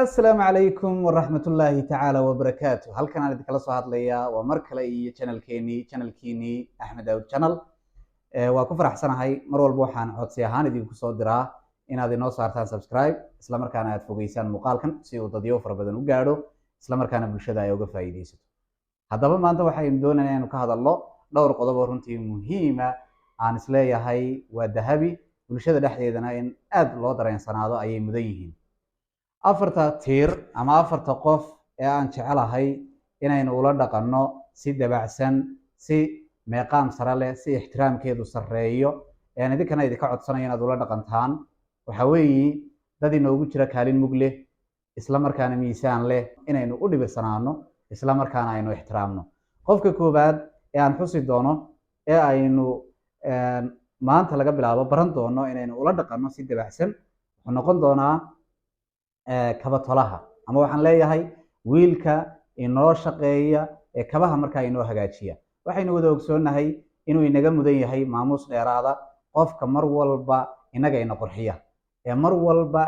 السلام عليكم ورحمة الله تعالى وبركاته. هل كان عندك كلا صهاد ليا ومركلي channel كيني أحمد داود channel وكفر أحسن هاي مرول بوحان عود سياهان دي كسود درا إن هذه نص عرضان سبسكرايب إسلام كان فوقيسان مقالكن سيو تضيو فربدن وجارو إسلام كان بالشدة يوقف فايديسه هذا ما أنت وحين دون أن كهذا الله دور قضاء رنتي مهمة عن سلايا هاي والذهبي بالشدة دحيدنا إن أد الله درين صنادو أي مدينين afarta tiir ama afarta qof ee aan jecelahay inaynu ula dhaqanno si dabacsan si meeqaam sare leh si ixtiraamkeedu sareeyo ee idinkana idinka codsanayo inaad ula dhaqantaan waxa weeye dad inoogu jira kaalin mug leh isla markaana miisaan leh inaynu u dhibirsanaano isla markaana aynu ixtiraamno qofka koobaad ee aan xusi doono ee aynu maanta laga bilaabo baran doono inaynu ula dhaqanno si dabacsan wuxuu noqon doonaa kabatolaha ama waxaan leeyahay wiilka inoo shaqeeya ee kabaha markaa inoo hagaajiya waxaynu wada ogsoonahay inuu inaga mudan yahay maamuus dheeraada qofka mar walba inaga ina qurxiya ee mar walba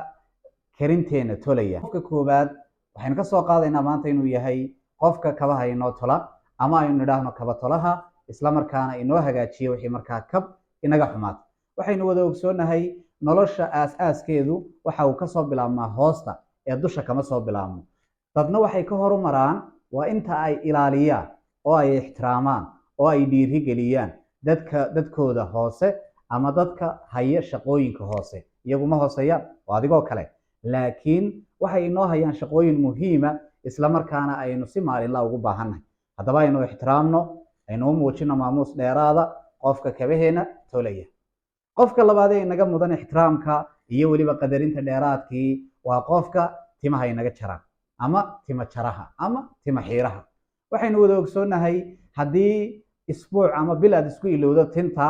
karinteena tolaya qofka koobaad waxaynu ka soo qaadaynaa maanta inuu yahay qofka kabaha inoo tola ama aynu nidhaahno kabatolaha isla markaana inoo hagaajiya wixii markaa kab inaga xumaad waxaynu wada ogsoonahay nolosha aas-aaskeedu waxa uu ka soo bilaabmaa hoosta ee dusha kama soo bilaabmo dadna waxay ka horumaraan waa inta ay ilaaliyaan oo ay ixtiraamaan oo ay dhiiri geliyaan dadkooda hoose ama dadka haya shaqooyinka hoose iyaguma hooseeyaan waa adigoo kale laakiin waxay inoo hayaan shaqooyin muhiima isla markaana aynu si maalinla ugu baahannahay haddaba aynu ixtiraamno aynu u muujino maamuus dheeraada qofka kabaheena tolaya qofka labaad ee inaga mudan ixtiraamka iyo weliba qadarinta dheeraadkii waa qofka timaha inaga jaraan ama tima jaraha ama tima xiiraha waxaynu wada ogsoonahay haddii isbuuc ama bil aad isku ilowdo tinta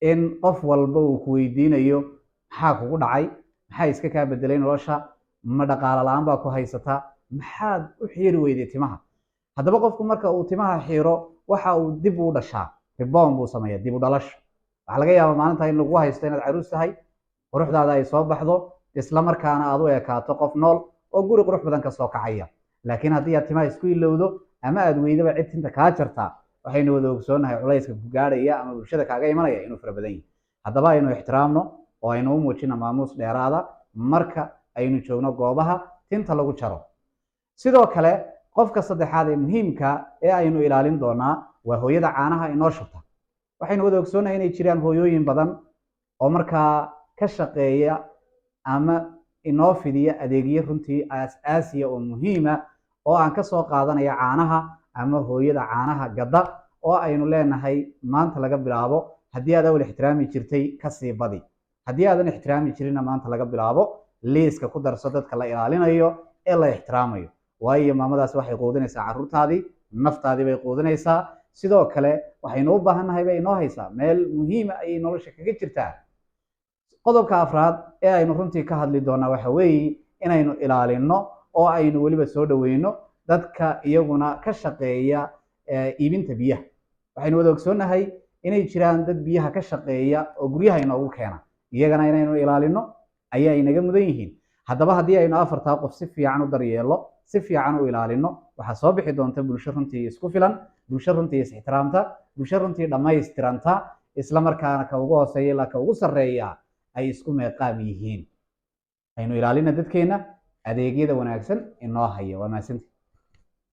in qof walba uu ku weydiinayo maxaa kugu dhacay maxaa iska kaa bedelay nolosha ma dhaqaale la-aan baa ku haysata maxaad u xiiri weyday timaha haddaba qofku marka uu timaha xiiro waxa uu dib u dhashaa ribon buu sameeyaa dib u dhalasho waxaa laga yaabaa maalinta in lagu haysto inaad caruus tahay quruxdaada ay soo baxdo isla markaana aad u ekaato qof nool oo guri qurux badan ka soo kacaya laakiin haddii aad timaha isku ilowdo ama aad weydaba cid tinta kaa jartaa waxaynu wada ogsoonahay culayska ku gaadhaya ama bulshada kaaga imanaya inuu fara badan yahay haddaba aynu ixtiraamno oo aynu u muujino maamuus dheeraada marka aynu joogno goobaha tinta lagu jaro sidoo kale qofka saddexaad ee muhiimka ee aynu ilaalin doonaa waa hooyada caanaha inoo shubta waxaynu wada ogsoonahay inay jiraan hooyooyin badan oo markaa ka shaqeeya ama inoo fidiya adeegyo runtii aas-aasiya oo muhiima oo aan ka soo qaadanaya caanaha ama hooyada caanaha gadda oo aynu leenahay maanta laga bilaabo haddii aad awal ixtiraami jirtay kasii badi haddii aadan ixtiraami jirinna maanta laga bilaabo liiska ku darso dadka la ilaalinayo ee la ixtiraamayo waayo maamadaas waxay quudinaysaa carruurtaadii naftaadii bay quudinaysaa sidoo kale waxaynu u baahannahay bay inoo haysaa meel muhiima ayay nolosha kaga jirtaa qodobka afraad ee aynu runtii ka hadli doonaa waxa weeye inaynu ilaalino oo aynu weliba soo dhaweyno dadka iyaguna ka shaqeeya iibinta biyaha waxaynu wada ogsoonahay inay jiraan dad biyaha ka shaqeeya oo guryaha inoogu keena iyagana inaynu ilaalino ayaa inaga mudan yihiin haddaba haddii aynu afartaa qof si fiican u daryeelo si fiican u ilaalino waxaa soo bixi doonta bulsho runtii isku filan bulsho runtii is ixtiraamta bulsho runtii dhammaystiranta isla markaana ka ugu hooseeya ilaa ka ugu sarreeya ay isku meeqaam yihiin aynu ilaalina dadkeena adeegyada wanaagsan inoo haya waa mahadsantihiin